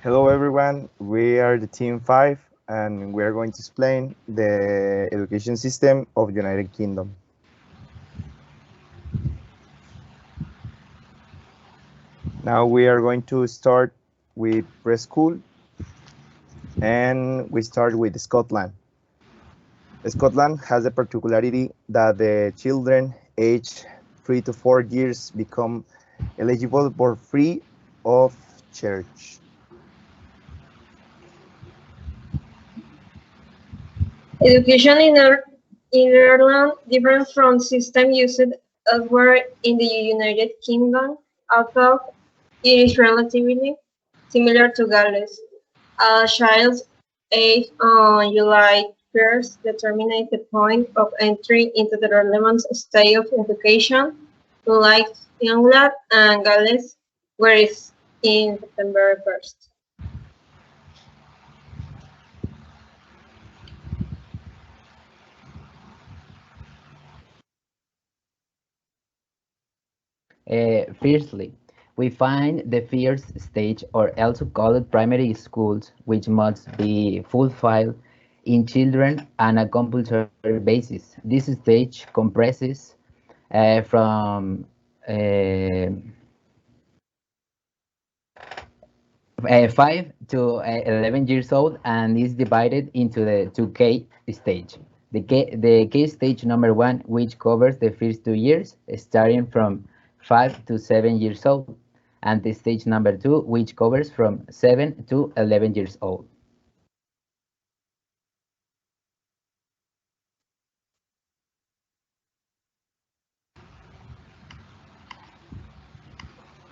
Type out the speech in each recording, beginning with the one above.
Hello everyone, we are the team 5 and we are going to explain the education system of United Kingdom. Now we are going to start with preschool and we start with Scotland. Scotland has the particularity that the children aged 3 to 4 years become eligible for free of church. Education in Ireland differs from system used elsewhere in the United Kingdom, although it is relatively similar to Gales. A child's age on July 1st determines the point of entry into the relevant stage of education, unlike England and Gales, where it's in September 1st. Firstly, we find the first stage, or also called primary schools, which must be fulfilled in children on a compulsory basis. This stage comprises from uh, 5 to 11 years old and is divided into the 2K stage. The K stage number 1, which covers the first 2 years, starting from 5 to 7 years old, and the stage number 2, which covers from 7 to 11 years old.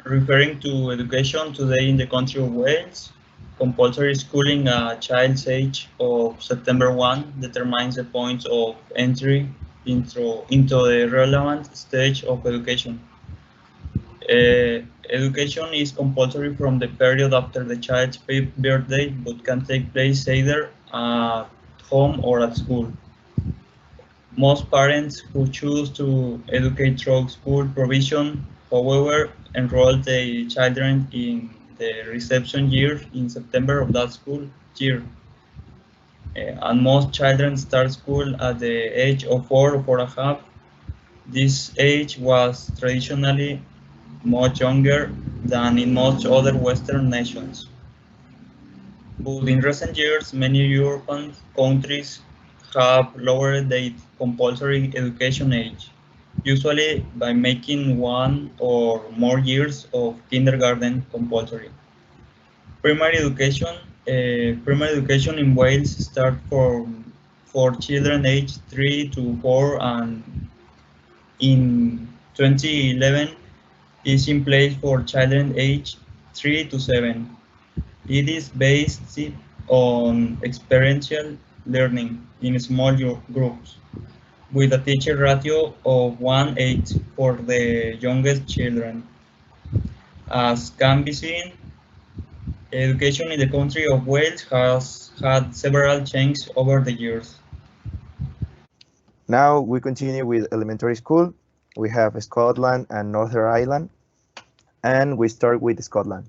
Referring to education today in the country of Wales, compulsory schooling at child's age of September 1 determines the points of entry into the relevant stage of education. Education is compulsory from the period after the child's 5th birthday, but can take place either at home or at school. Most parents who choose to educate through school provision, however, enroll their children in the reception year in September of that school year. And most children start school at the age of 4 or 4.5. This age was traditionally much younger than in most other Western nations. But in recent years, many European countries have lowered the compulsory education age, usually by making 1 or more years of kindergarten compulsory. Primary education in Wales starts for children aged 3 to 4, and in 2011 is in place for children aged 3 to 7. It is based on experiential learning in small groups, with a teacher ratio of 1:8 for the youngest children. As can be seen, education in the country of Wales has had several changes over the years. Now we continue with elementary school. We have Scotland and Northern Ireland, and we start with Scotland.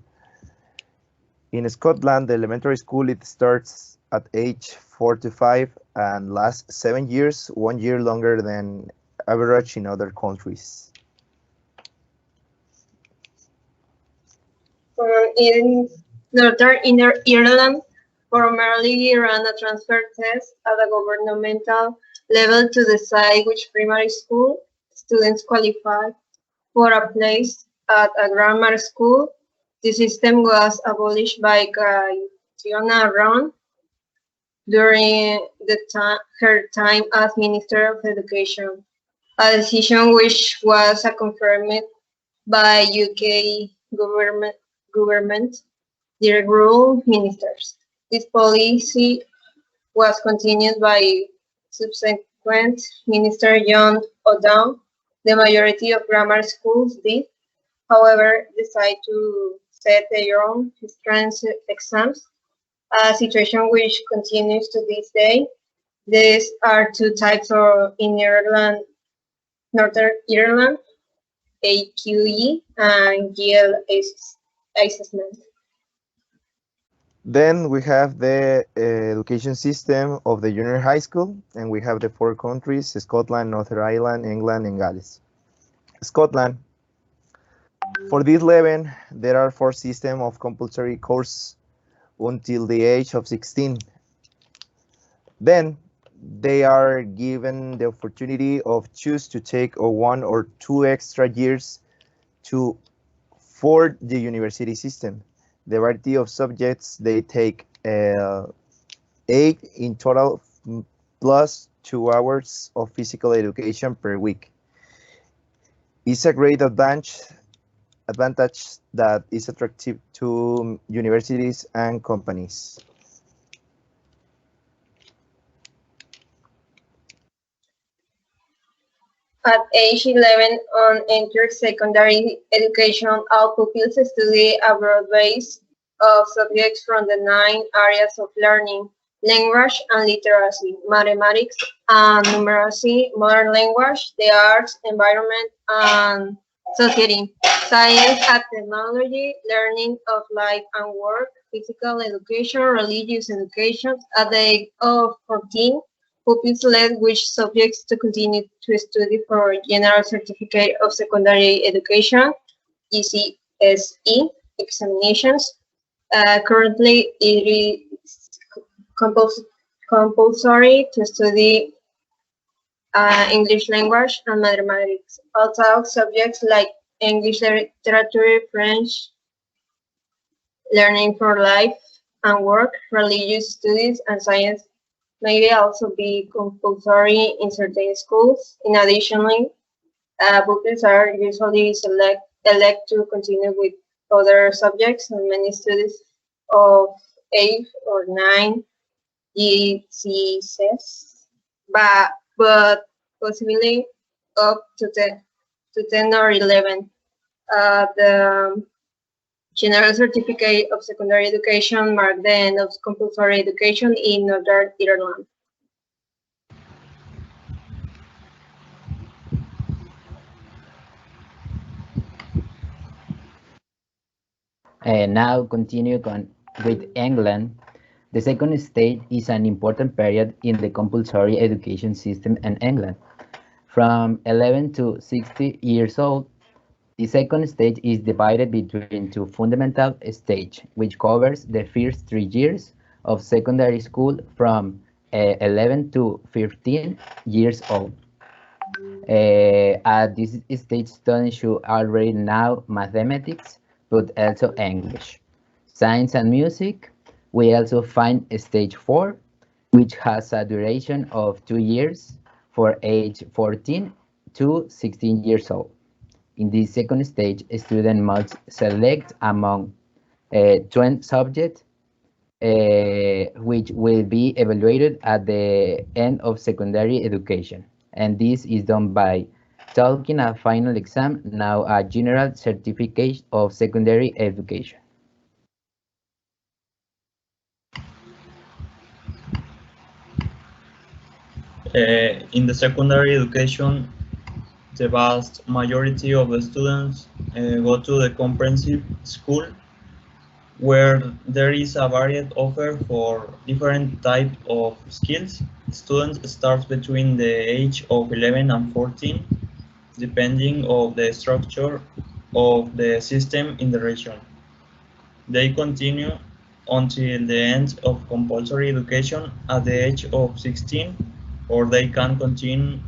In Scotland, the elementary school it starts at age 4 to 5 and lasts 7 years, 1 year longer than average in other countries. In Northern Ireland, primarily ran a transfer test at a governmental level to decide which primary school students qualified for a place at a grammar school. The system was abolished by Fiona Ron during her time as Minister of Education, a decision which was confirmed by UK government direct rule ministers. This policy was continued by subsequent Minister John O'Donnell. The majority of grammar schools did, however, decide to set their own entrance exams, a situation which continues to this day. These are two types of in Ireland, Northern Ireland, AQE and GL assessment. Then we have the education system of the junior high school, and we have the four countries: Scotland, Northern Ireland, England, and Gales. Scotland. For this level, there are four systems of compulsory course until the age of 16. Then they are given the opportunity of choose to take a 1 or 2 extra years to for the university system. The variety of subjects they take 8 in total plus 2 hours of physical education per week. It's a great advantage that is attractive to universities and companies. At age 11, on enter secondary education, all pupils study a broad base of subjects from the 9 areas of learning: language and literacy, mathematics and numeracy, modern language, the arts, environment, and society, science and technology, learning of life and work, physical education, religious education. At the age of 14, pupils select which subjects to continue to study for General Certificate of Secondary Education, GCSE, examinations. Currently, it is compulsory to study English language and mathematics. Also, subjects like English literature, French, learning for life and work, religious studies, and science may also be compulsory in certain schools. In addition, pupils are usually elect to continue with other subjects and many studies of 8 or 9 GCSEs, but possibly up to 10 or 11. The General Certificate of Secondary Education marked the end of compulsory education in Northern Ireland. Now continue with England. The second stage is an important period in the compulsory education system in England. From 11 to 60 years old, the second stage is divided between two fundamental stages, which covers the first 3 years of secondary school from 11 to 15 years old. At this stage, students should already know mathematics, but also English. Science and music, we also find stage 4, which has a duration of 2 years for age 14 to 16 years old. In this second stage, a student must select among 20 subjects, which will be evaluated at the end of secondary education. And this is done by taking a final exam, now a general certificate of secondary education. In the secondary education, the vast majority of the students go to the comprehensive school, where there is a varied offer for different types of skills. Students start between the age of 11 and 14, depending on the structure of the system in the region. They continue until the end of compulsory education at the age of 16, or they can continue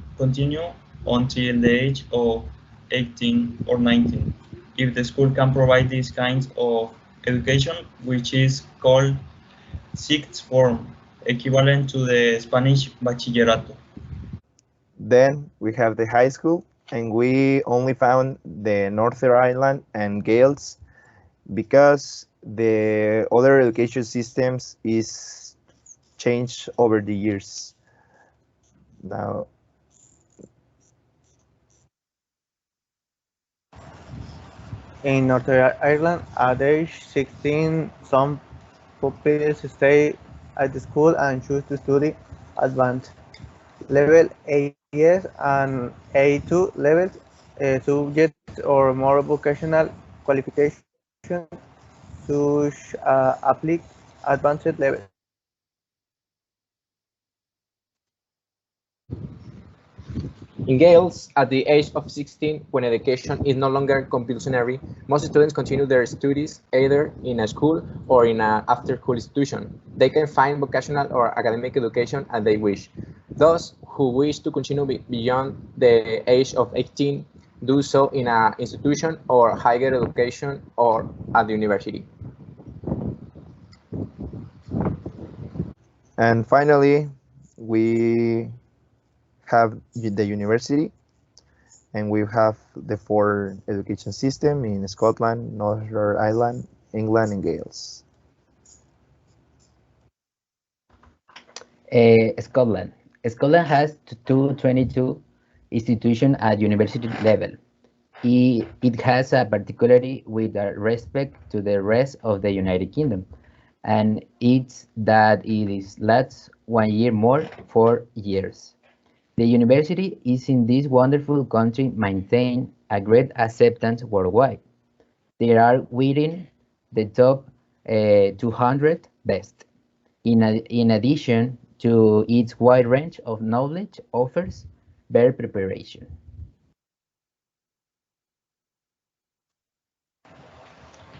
until the age of 18 or 19, if the school can provide these kinds of education, which is called sixth form, equivalent to the Spanish bachillerato. Then we have the high school, and we only found the Northern Ireland and Gales because the other education systems is changed over the years. Now, In Northern Ireland, at age 16, some pupils stay at the school and choose to study advanced level AS and A2 levels subjects or more vocational qualifications such apply advanced level. In Gales, at the age of 16, when education is no longer compulsory, most students continue their studies either in a school or in an after-school institution. They can find vocational or academic education as they wish. Those who wish to continue beyond the age of 18 do so in an institution or higher education or at the university. And finally, we have the university, and we have the four education system in Scotland, Northern Ireland, England, and Gales. Scotland. Scotland has 222 institutions at university level. It has a particularity with respect to the rest of the United Kingdom, and it's that it is lasts 1 year more, 4 years. The university is in this wonderful country maintain a great acceptance worldwide. They are within the top 200 best. In addition to its wide range of knowledge offers better preparation.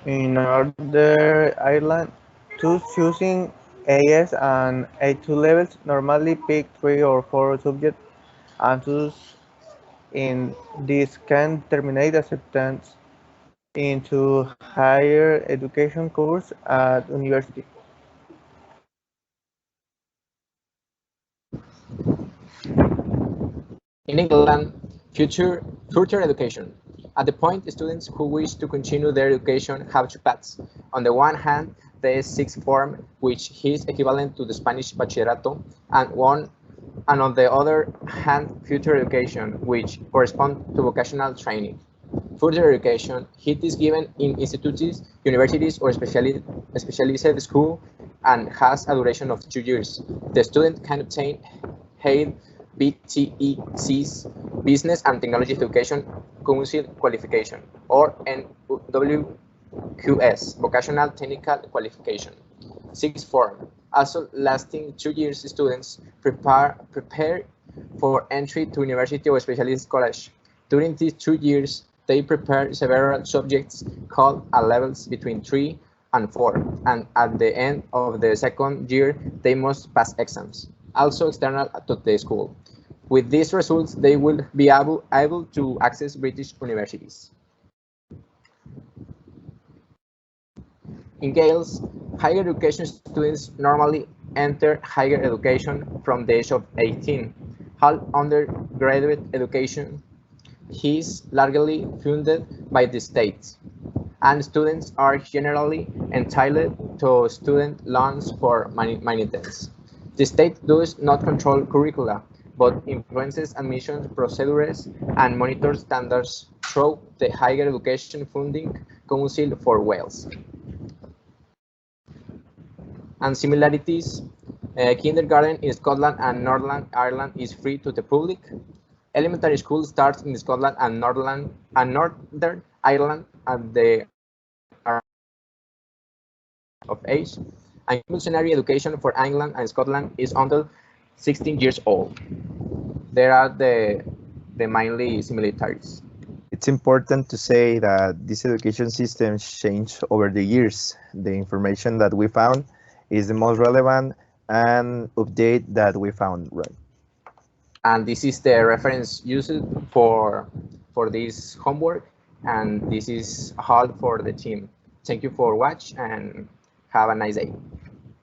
In Northern Ireland, those choosing AS and A2 levels normally pick 3 or 4 subjects, and those in this can terminate acceptance into higher education course at university. In England, further education. At the point, students who wish to continue their education have two paths. On the one hand, the sixth form, which is equivalent to the Spanish bachillerato, and on the other hand, future education, which corresponds to vocational training. Further education, it is given in institutes, universities, or specialized school, and has a duration of 2 years. The student can obtain paid BTEC's Business and Technology Education Council Qualification, or NWQS, Vocational Technical Qualification. Sixth form, also lasting 2 years, students prepare for entry to university or specialist college. During these 2 years, they prepare several subjects called A levels between 3 and 4, and at the end of the second year, they must pass exams, also external to the school. With these results, they will be able to access British universities. In Gales, higher education students normally enter higher education from the age of 18. While undergraduate education is largely funded by the state, and students are generally entitled to student loans for maintenance. The state does not control curricula, but influences admissions procedures and monitors standards through the Higher Education Funding Council for Wales. And similarities, kindergarten in Scotland and Northern Ireland is free to the public. Elementary school starts in Scotland and Northern Ireland at the of age, and compulsory education for England and Scotland is until 16 years old. There are the mainly similarities. It's important to say that these education systems change over the years. The information that we found is the most relevant and update that we found, right? And this is the reference used for this homework, and this is all for the team. Thank you for watching and have a nice day.